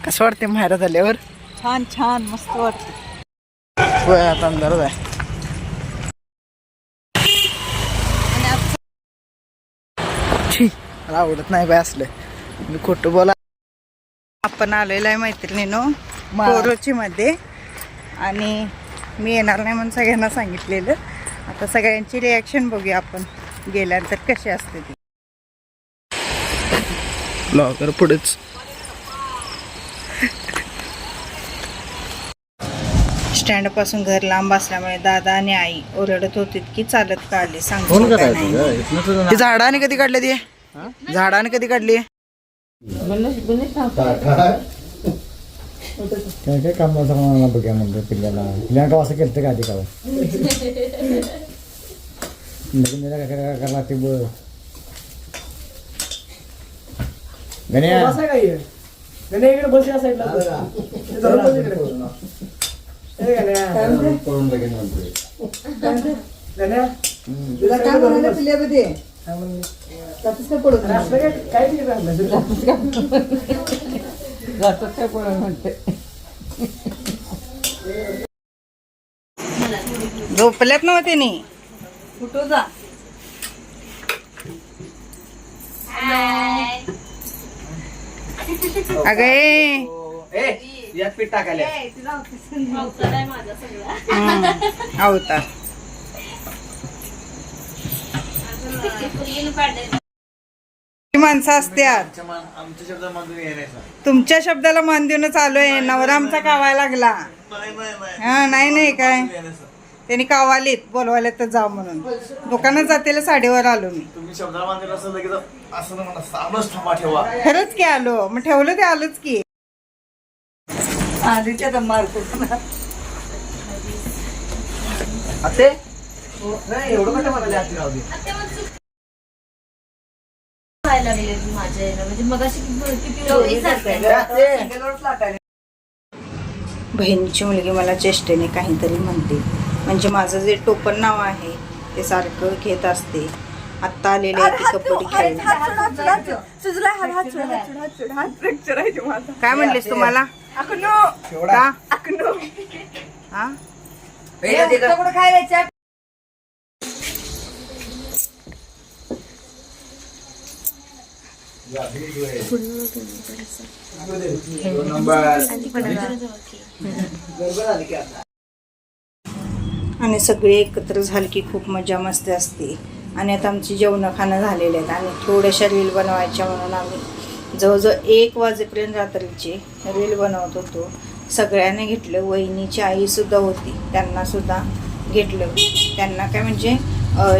कसं वाटते माहेरात झाल्यावर? छान छान मस्त वाटतं. होय आता अंधारच आहे. मला आवडत नाही बाय असलं, मी खोटं बोला. आपण आलेलो आहे मैत्रिणीनो कोरोची मध्ये, आणि मी येणार नाही म्हणून सगळ्यांना सांगितलेलं. आता सगळ्यांची रिॲक्शन बघूया आपण गेल्यानंतर कशी असते ती. ब्लॉगर पुढेच. स्टँड पासून घर लांब असल्यामुळे दादा आणि आई ओरडत होती की चालत काढली. सांगू नाही. झाडाने कधी काढले ती? झाडाने कधी काढली? काय काय काम बघ्या म्हणतो पिल्ल्याला. पिल्ल्याला असं केलं का आधी का लागते बघ गण्या. इकडे बस या साईडला. झोपल्यात नव्हते नी कुठं जा. अगे यात पीठ टाकायला आवता माणसं असत्यात. आमच्या शब्दामधून येण्याचा तुमच्या शब्दाला मान देऊनच आलोय. नवरा आमचा कावायला लागला. हा नाही काय त्यांनी कावालीत बोलवायला तर जाऊ म्हणून दुकानात जातेला साडीवर आलो मी. तुम्ही शब्दाला मानलेलं असं लगेच असं ना म्हणा सामच थांबा ठेवा. खरंच की आलो, मग ठेवलं ते आलोच की. आधीच्या मारतो अते नाही एवढं कसं म्हणाले आधी राहू दे. बहिणीची मुलगी मला चेष्टेने काहीतरी म्हणते, म्हणजे माझं जे टोपण नाव आहे ते सारखं घेत असते. आत्ता आलेले आहे ती कबड्डी खेळून. काय म्हणलीस तुम्हाला? आणि सगळे एकत्र झाले की खूप मजा मस्ती असते. आणि आता आमची जेवणं खाणं झालेले आहेत आणि थोड्याशा रील बनवायच्या म्हणून आम्ही जवळजवळ 1 वाजेपर्यंत रात्रीची रील बनवत होतो. सगळ्यांनी घेतलं. वहिनीची आईसुद्धा होती, त्यांनासुद्धा घेतलं. त्यांना काय म्हणजे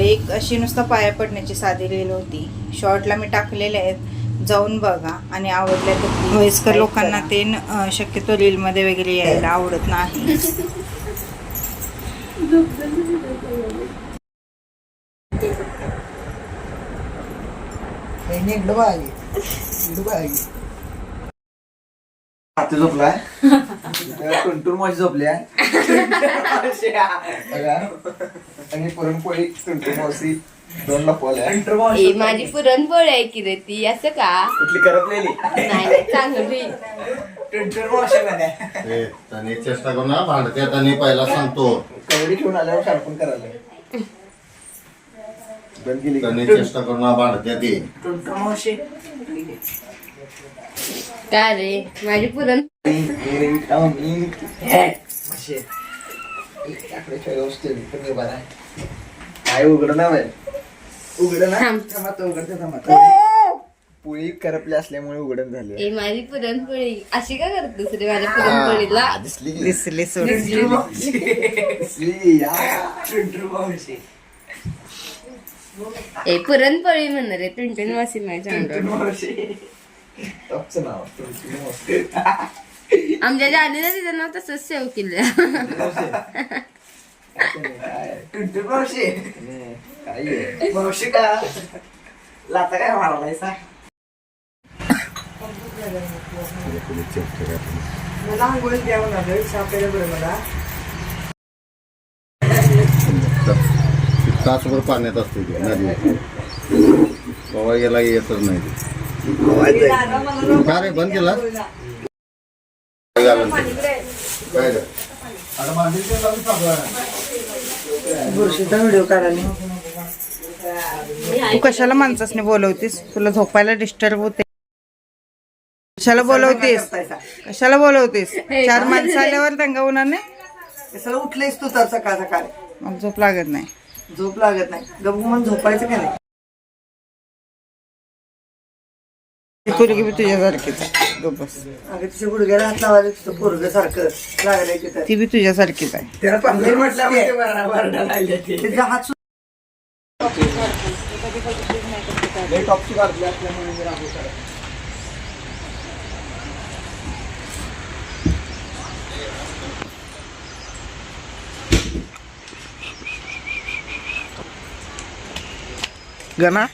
एक अशी नुसतं पाया पडण्याची साधी रील होती. शॉर्टला मी टाकलेले आहेत, जाऊन बघा. आणि आवडल्या तर वयस्कर लोकांना ते शक्यतो रीलमध्ये वगैरे यायला आवडत नाही. हाती झोपलाय टुनटुन माझी झोपल्या आणि पुरणपोळी टुनटुन मावशी 2 लपवल्या. माझी पुरणपोळी आहे की रे ती. असं का कुठली करपलेली नाही चांगली टुनटुन मावशी म्हणे. त्यांनी चेष्टा करू ना भांडते. त्यांनी पहिला सांगतो कवडी घेऊन आल्यावर शार्पण करायला बंद केली. त्यांनी चेष्टा करू ना भांडते ती. टुनटुन मावशी का रे माझी पुरण काय उघड ना उघड ना पोळी करपली असल्यामुळे उघडण झाली. माझी पुरणपोळी अशी का करतोस रे माझ्या पुरणपोळीला? दिसली पुरणपोळी म्हणणार रे टुनटुन मासी माझ्या आमच्या जाणीला तिचं नाव तसंच सेव केलं. मावशी का लाता काय मारायला मला आंघोळ द्यावं लागेल. सापडलं बरं मला. तासभर पाण्यात असते ती नदी. बाबा याला येतच नाही. का रे बंद केला काय रे? बुरशीचा व्हिडिओ काढायला तू कशाला माणसासने बोलवतीस? तुला झोपायला डिस्टर्ब होते. कशाला बोलवतीस? कशाला बोलवतीस? 4 माणसं आल्यावर दंगा होणार नाही? कशाला उठलेस तू तर सकाळ सकाळ? मग झोप लागत नाही. झोप लागत नाही. गप्पू म्हणून झोपायचं का नाही? ती पोरगी बी तुझ्यासारखीच आहे. गप्प बस. अगं तिच्या गुडघ्याला हात लावायला तिथं पोरग सारखं लागलंय तिथं. ती बी तुझ्यासारखीच आहे. त्याला पाहिजे म्हटलं तिचा हात टॉपची काढली असल्यामुळे गणा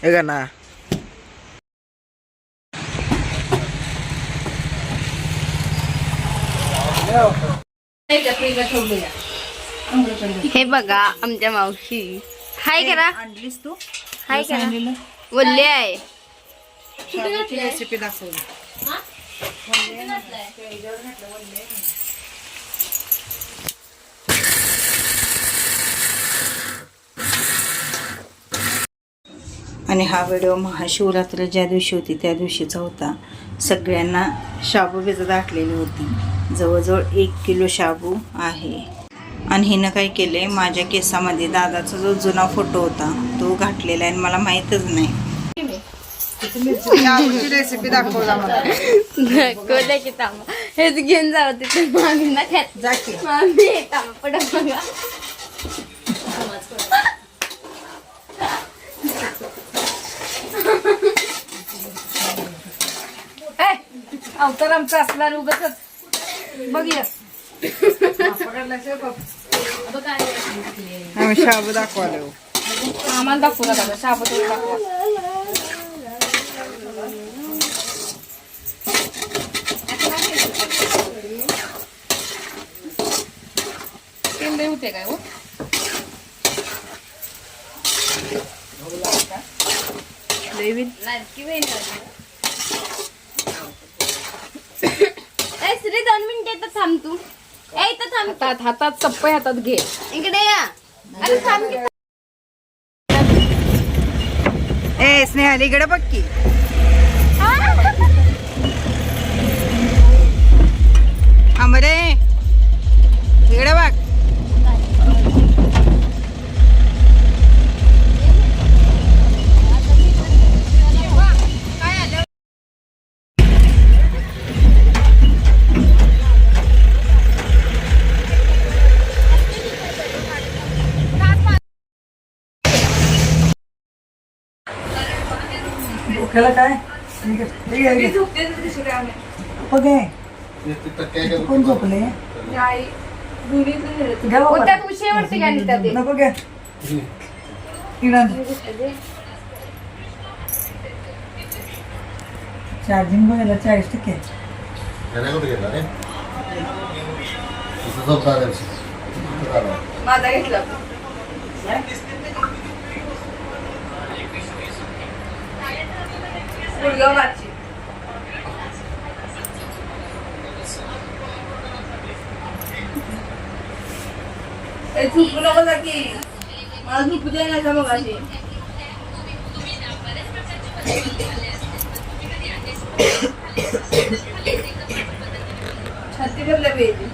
हे गणा हे बघा आमच्या मावशी. हाय करा. आणलीस तू? हाय करा. बोलले आहे. शाबूची रेसिपी दाखवली. आणि हा व्हिडिओ महाशिवरात्र ज्या दिवशी होती त्या दिवशीचा होता. सगळ्यांना शाबू भिजत घातलेली होती. जवळजवळ 1 किलो शाबू आहे. आणि हिनं काय केले, माझ्या केसामध्ये दादाचा जो जुना फोटो होता तो घातलेला आहे आणि मला माहीतच नाही. शाबूची रेसिपी दाखवला मला. कोणत्या की तांबा हेच घेऊन जावं तिथे मागे ना खात जा की. मामी तांबा पडत बघा. अवतार आमचा असला उगाच बघूया. आम्ही शाबू दाखवालो. आम्हाला दाखवला दादा शाबत दाखवा. तेल लय होते काय हो? लाडकी बहीण ए श्री 2 मिनिटं येतात थांब तू. ए इथं थांब. हातात चप्पय हातात घे. इकडे या. अरे थांब की. ए स्नेहाली इकडे बघ की. अमरे इकडे बघ. डोक्याला काय कोण झोपले? उशीवरती काय नेतात ते? नको घ्या. चार्जिंग बघायला 40%. त्याने कुठे घेतला रे? तिथं झोपणार आहे. तिथं काढा. माझा घेतला. गुडगावची. झोपू नको जा की. मला झोपू द्या नाही का मग अशी. छाती भरल्या पाहिजे.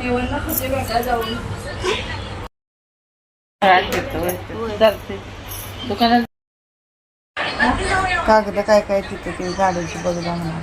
जेवण खाते बघा जाऊन. दुकानात कागद काय काय तिथे ते गाडीची बघला म्हणा.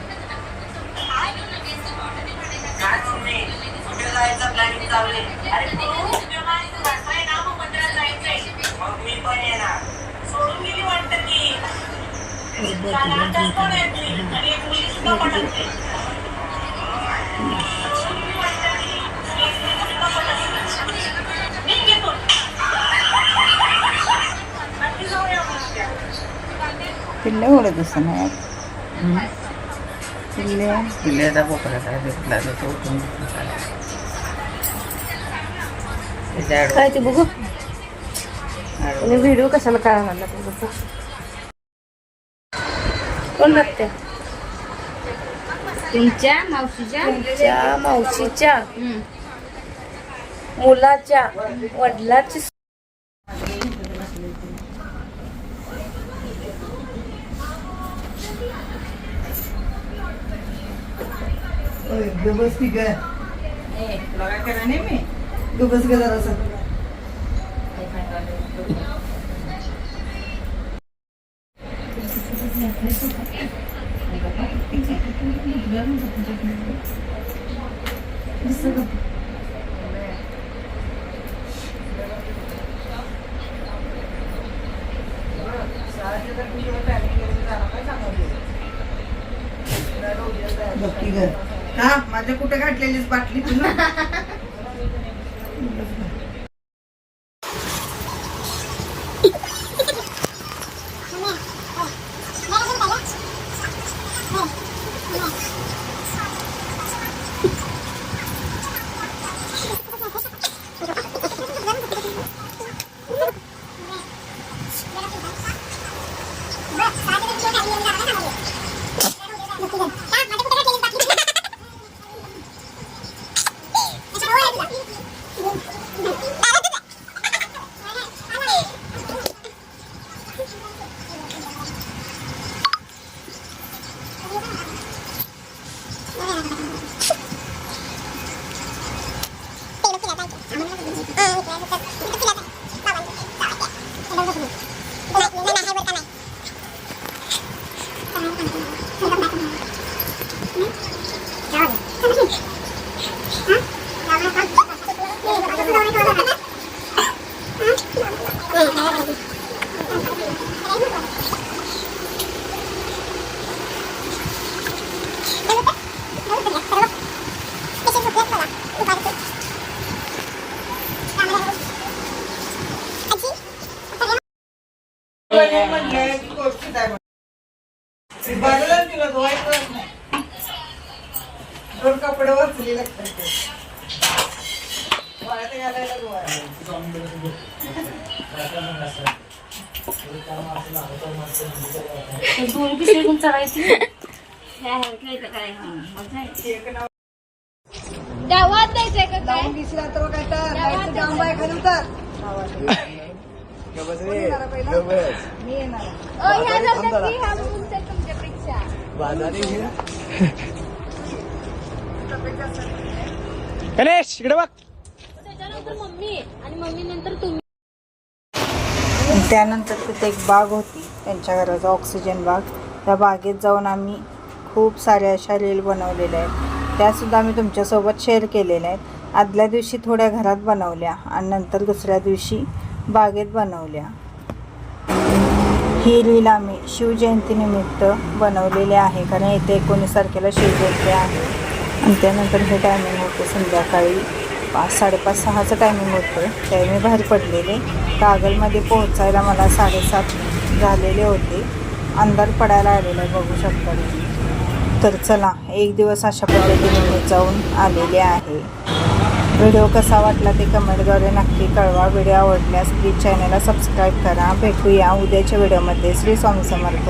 पिल्ले ओढत असं नाही. पिल्ल्याचा बोकडा काय भेटला तो काय ते बघू. व्हिडिओ कशाला काय म्हणला कोण लागते तुमच्या मावशीच्या तुमच्या मावशीच्या हम्म. मुलाच्या वडिलाची बस की काय करा नाही मी बस ग जरा हा माझ्या कुठे घातलेलीच बाटली तू ना दोन कपडे वाचले लागतात गावात जायचंय का काय दिसला तर काय तर जांब आहे खाली उतर मी येणार ह्या जातात की ह्या तुमच्या तुमच्यापेक्षा गणेश इकडे बघ. त्याच्यानंतर मम्मी आणि मम्मी नंतर तुम्ही. त्यानंतर तिथे एक बाग होती त्यांच्या घराचा ऑक्सिजन बाग. त्या बागेत जाऊन आम्ही खूप साऱ्या अशा रील बनवलेल्या आहेत. त्यासुद्धा आम्ही तुमच्यासोबत शेअर केलेल्या आहेत. आदल्या दिवशी थोड्या घरात बनवल्या आणि नंतर दुसऱ्या दिवशी बागेत बनवल्या. ही रील आम्ही शिवजयंतीनिमित्त बनवलेली आहे कारण येथे 19 तारखेला शिवजयंती आहे. आणि त्यानंतर हे टायमिंग होतं संध्याकाळी 5:30-6चं टायमिंग होतं. त्यावेळी मी बाहेर पडलेले. कागलमध्ये पोहोचायला मला 7:30 झालेले होते. अंधार पडायला आलेला आहे बघू शकता तुम्ही. तर चला एक दिवस अशा पद्धतीने मी जाऊन आलेले आहे. व्हिडिओ कसा वाटला ते कमेंटद्वारे नक्की कळवा. व्हिडिओ आवडल्यास प्लीज चॅनलला सबस्क्राईब करा. भेटूया उद्याच्या व्हिडिओमध्ये. श्री स्वामी समर्थ.